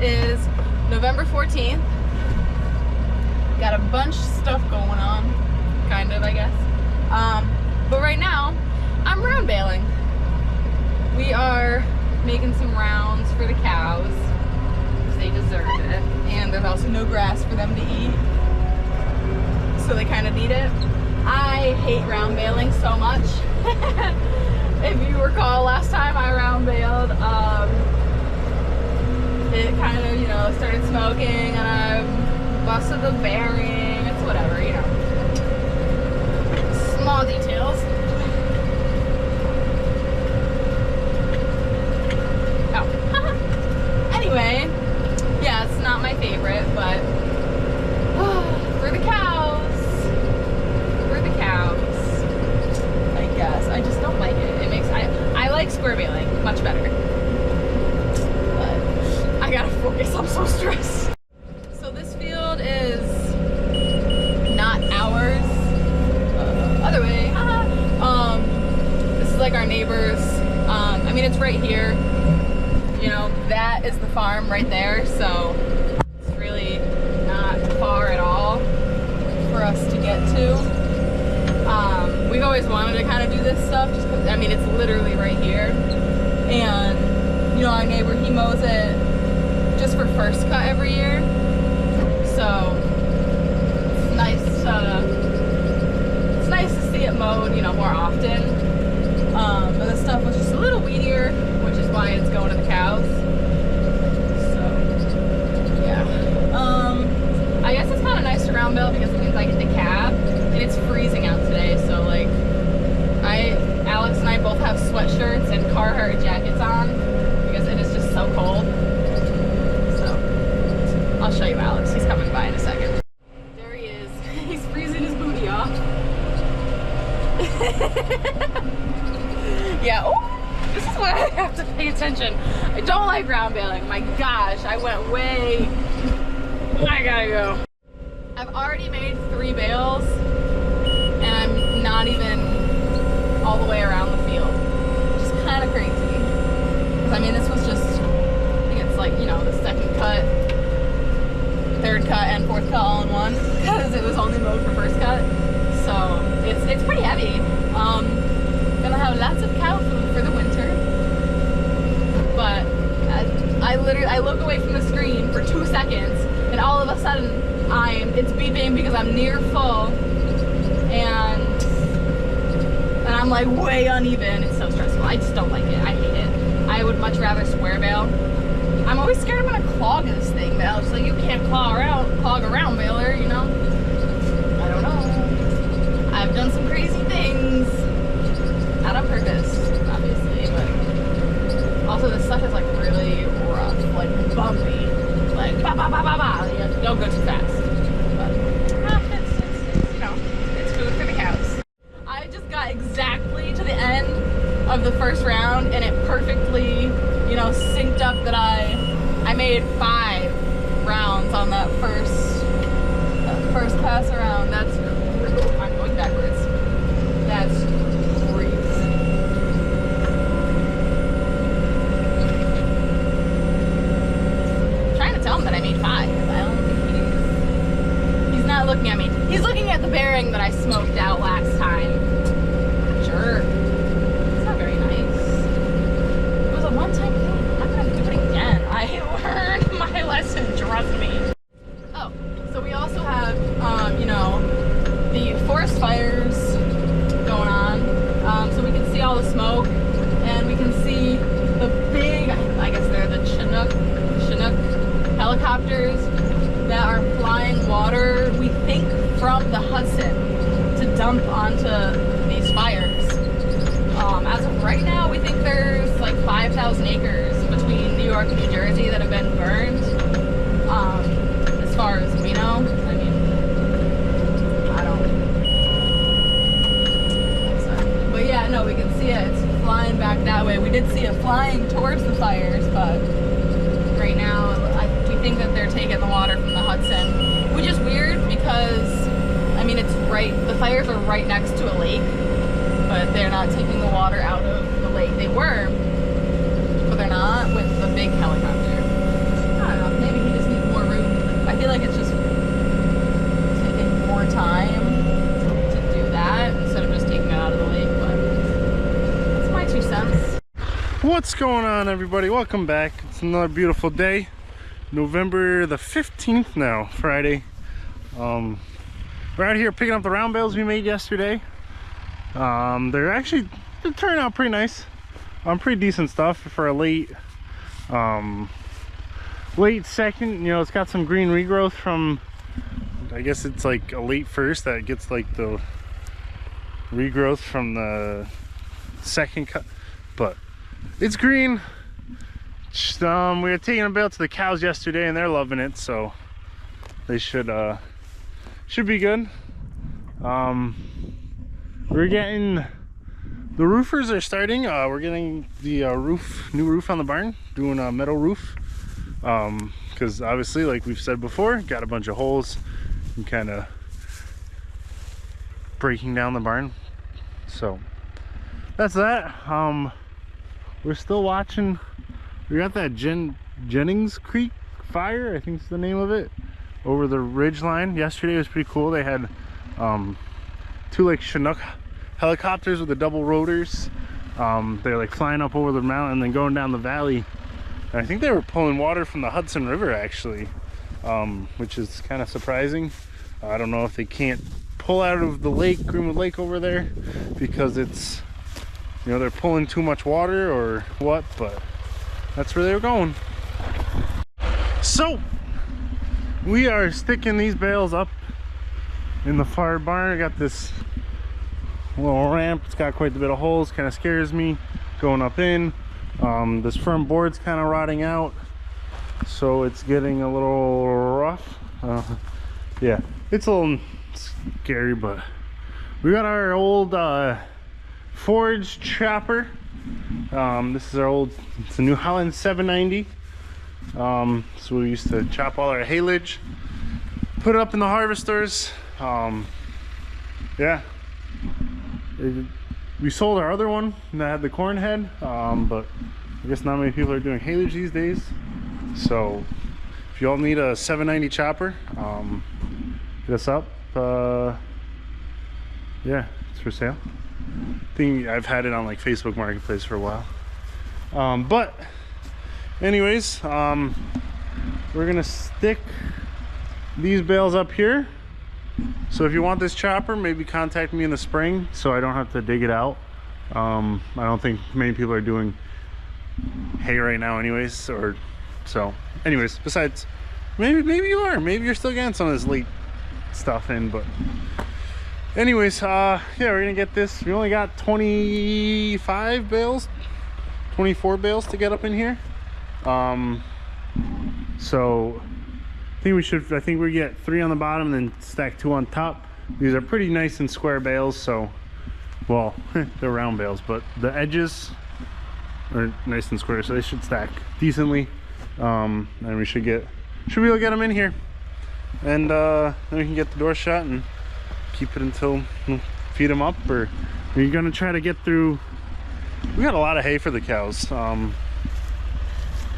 is November 14th. Got a bunch of stuff going on, kind of, I guess. But right now, I'm round baling. We are making some rounds for the cows, because they deserve it. And there's also no grass for them to eat, so they kind of need it. I hate round baling so much. If you recall, last time I round baled, it kind of, you know, started smoking and I busted the bearing. It's whatever, you know. Small details. Oh. Anyway, yeah, it's not my favorite, but for the cows. For the cows. I guess. I just don't like it. It makes I like square baling much better. But I gotta focus, I'm so stressed. So this field is not ours. Other way. This is like our neighbor's. I mean, it's right here. You know, that is the farm right there, so it's really not far at all for us to get to. We've always wanted to kind of do this stuff, just 'cause, I mean, it's literally right here. And, you know, our neighbor, he mows it just for first cut every year. So, it's nice to see it mowed, you know, more often. But this stuff was just a little weedier, which is why it's going to the cows. So, yeah. I guess it's kind of nice to round bale because it means I get the cab, and it's freezing out today, so like, Alex and I both have sweatshirts and Carhartt jackets on because it is just so cold. So, I'll show you Alex, he's coming by in a second. There he is, he's freezing his booty off. Yeah, oh, this is why I have to pay attention. I don't like round baling, my gosh, I went way, I gotta go. I've already made 3 bales, and I'm not even all the way around the field, which is kind of crazy. Because I mean, this was just, I think it's like, you know, the second cut, third cut, and fourth cut all in one, because it was only mowed for first cut. So it's pretty heavy. Gonna have lots of cow food for the winter. But I look away from the screen for 2 seconds, and all of a sudden it's beeping because I'm near full, and I'm like way uneven. It's so stressful. I just don't like it. I hate it. I would much rather square bale. I'm always scared I'm gonna clog this thing. But I was like, you can't clog a round baler, you know? I don't know. I've done some crazy things. Not on purpose, obviously, but also this stuff is like really rough, like bumpy. Like ba ba ba ba ba. You don't go too fast. But it's you know, it's food for the cows. I just got exactly to the end of the first round, and it perfectly, you know, synced up that I made 5 rounds on that first pass around. That's I'm going backwards. That's crazy. I'm trying to tell him that I made 5. I don't think he's not looking at me. He's looking at the bearing that I smoked out last time. Sure. It's not very nice. It was a one-time thing. I'm not gonna do it again. I learned my lesson, trust me. Oh, so we also have, you know, the forest fires going on. So we can see all the smoke, and we can see the big, I guess they're the Chinook helicopters that are flying water, we think, from the Hudson to dump onto these fires. As of right now, we think there's like 5,000 acres between New York and New Jersey that have been burned. As far as we know, I mean, I don't. But yeah, no, we can see it. It's flying back that way. We did see it flying towards the fires, but right now, we think that they're taking the water from the Hudson, which is weird because, I mean, it's right, the fires are right next to a lake, but they're not taking the water out of the lake. They were, but they're not with the big helicopter. I don't know. What's going on, everybody? Welcome back. It's another beautiful day, November the 15th now, Friday. We're out here picking up the round bales we made yesterday. They're turning out pretty nice. Pretty decent stuff for a late second. You know, it's got some green regrowth from, I guess it's like a late first that gets like the regrowth from the second cut, but it's green. We were taking a bale to the cows yesterday and they're loving it, so they should be good. We're getting, the roofers are starting. We're getting the new roof on the barn, doing a metal roof, because obviously, like we've said before, got a bunch of holes and kind of breaking down the barn. So that's that. We're still watching. We got that Jennings Creek fire, I think is the name of it, over the ridge line. Yesterday was pretty cool. They had two like Chinook helicopters with the double rotors. They're like flying up over the mountain and then going down the valley. And I think they were pulling water from the Hudson River actually, which is kind of surprising. I don't know if they can't pull out of the lake, Greenwood Lake over there, because it's, you know, they're pulling too much water or what, but that's where they were going. So we are sticking these bales up in the far barn. I got this little ramp. It's got quite a bit of holes, kind of scares me going up in. This front board's kind of rotting out, so it's getting a little rough. Yeah, it's a little scary, but we got our old forage chopper. This is our old, it's a New Holland 790. So we used to chop all our haylage, put it up in the harvesters. Yeah, we sold our other one that had the corn head, but I guess not many people are doing haylage these days. So if you all need a 790 chopper, hit us up. Yeah, it's for sale. I think I've had it on like Facebook Marketplace for a while. But anyways, we're gonna stick these bales up here. So if you want this chopper, maybe contact me in the spring so I don't have to dig it out. I don't think many people are doing hay right now anyways, or so anyways, besides maybe you are, maybe you're still getting some of this late stuff in, but anyways, yeah, we're gonna get this. We only got 24 bales to get up in here. So I think we get 3 on the bottom and then stack 2 on top. These are pretty nice and square bales, so, well, they're round bales, but the edges are nice and square, so they should stack decently. And we should be able to get them in here, and then we can get the door shut and keep it until feed them up. Or we're gonna try to get through. We got a lot of hay for the cows. I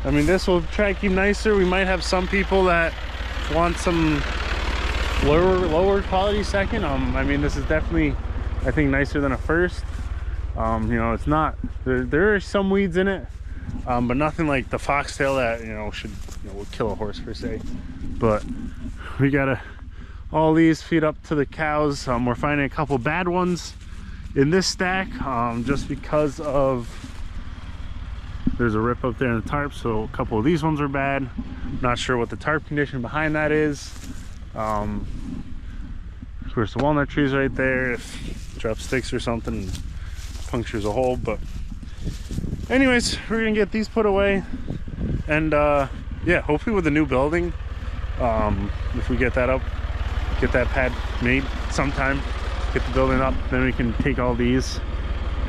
mean, this will try to keep nicer. We might have some people that want some lower quality second. I mean, this is definitely, I think, nicer than a first. You know, it's not, there are some weeds in it, but nothing like the foxtail that, you know, would kill a horse per se. But we gotta all these feed up to the cows. We're finding a couple bad ones in this stack, just because of, there's a rip up there in the tarp, so a couple of these ones are bad. Not sure what the tarp condition behind that is. Of course, the walnut tree's right there. If it drops sticks or something and punctures a hole. But anyways, we're gonna get these put away, and yeah, hopefully with the new building, if we get that up, get that pad made sometime, get the building up, then we can take all these,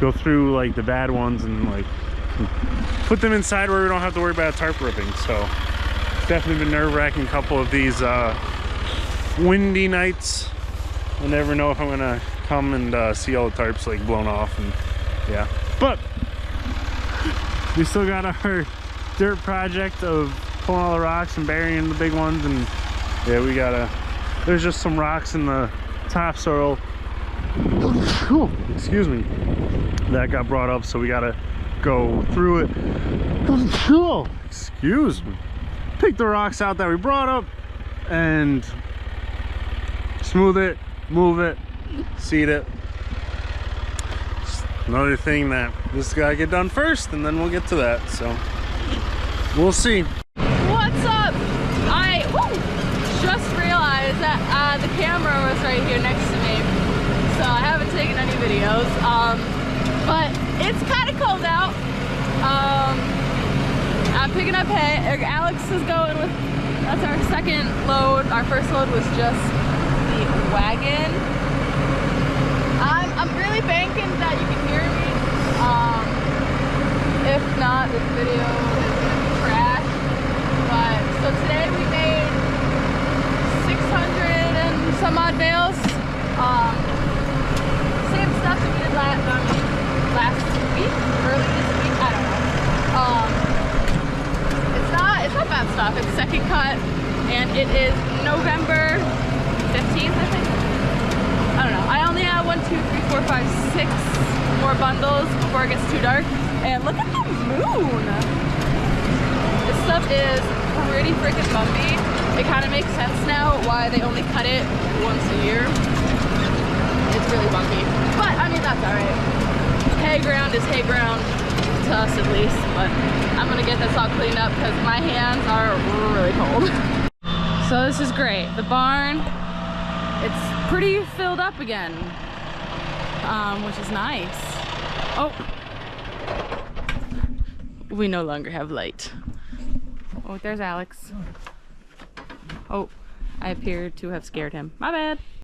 go through like the bad ones and like put them inside where we don't have to worry about tarp ripping. So it's definitely been nerve-wracking, a couple of these windy nights. I never know if I'm gonna come and see all the tarps like blown off, and yeah. But we still got our dirt project of pulling all the rocks and burying the big ones, and yeah, we gotta, there's just some rocks in the topsoil, excuse me, that got brought up, so we gotta go through it. Oh, excuse me. Pick the rocks out that we brought up and smooth it, move it, seed it. Just another thing that this gotta get done first, and then we'll get to that. So we'll see. What's up? I just realized that the camera was right here next to me, so I haven't taken any videos. But it's kind of cold out. I'm picking up hay. Alex is going with. That's our second load. Our first load was just the wagon. I'm really banking that you can hear me. If not, this video is gonna be trash. But so today we made 600 and some odd bales. Same stuff that we did last week, early this week. I don't know. It's not bad stuff. It's second cut, and it is November 15th, I think. I don't know. I only have 1, 2, 3, 4, 5, 6 more bundles before it gets too dark. And look at the moon. This stuff is pretty freaking bumpy. It kind of makes sense now why they only cut it once a year. It's really bumpy, but I mean that's all right. Hay ground is hay ground to us at least. But I'm gonna get this all cleaned up because my hands are really cold. So this is great. The barn, it's pretty filled up again, which is nice. Oh, we no longer have light. Oh, there's Alex. Oh, I appear to have scared him. My bad.